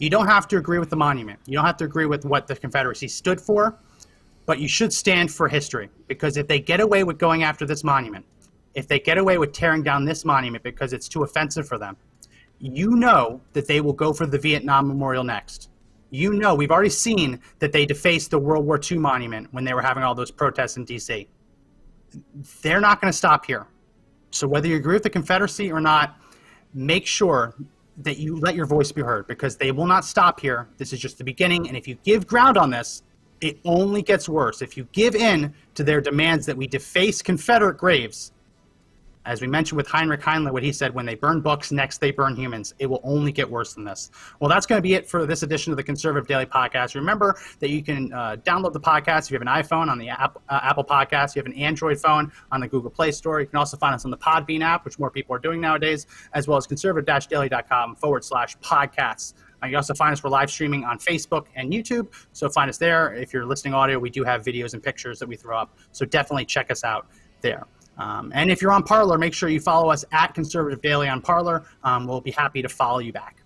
You don't have to agree with the monument. You don't have to agree with what the Confederacy stood for, but you should stand for history, because if they get away with going after this monument, if they get away with tearing down this monument because it's too offensive for them, you know that they will go for the Vietnam Memorial next. You know, we've already seen that they defaced the World War II monument when they were having all those protests in D.C. They're not going to stop here. So whether you agree with the Confederacy or not, make sure that you let your voice be heard, because they will not stop here. This is just the beginning. And if you give ground on this, it only gets worse. If you give in to their demands that we deface Confederate graves, as we mentioned with Heinrich Himmler, what he said, when they burn books, next they burn humans, it will only get worse than this. Well, that's going to be it for this edition of the Conservative Daily Podcast. Remember that you can download the podcast if you have an iPhone on the Apple Podcast. You have an Android phone on the Google Play Store. You can also find us on the Podbean app, which more people are doing nowadays, as well as conservative-daily.com/podcasts. You also find us, we're live streaming on Facebook and YouTube, so find us there. If you're listening audio, we do have videos and pictures that we throw up, so definitely check us out there. And if you're on Parler, make sure you follow us at Conservative Daily on Parler. We'll be happy to follow you back.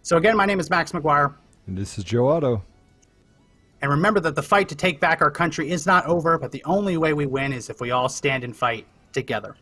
So again, my name is Max McGuire. And this is Joe Otto. And remember that the fight to take back our country is not over, but the only way we win is if we all stand and fight together.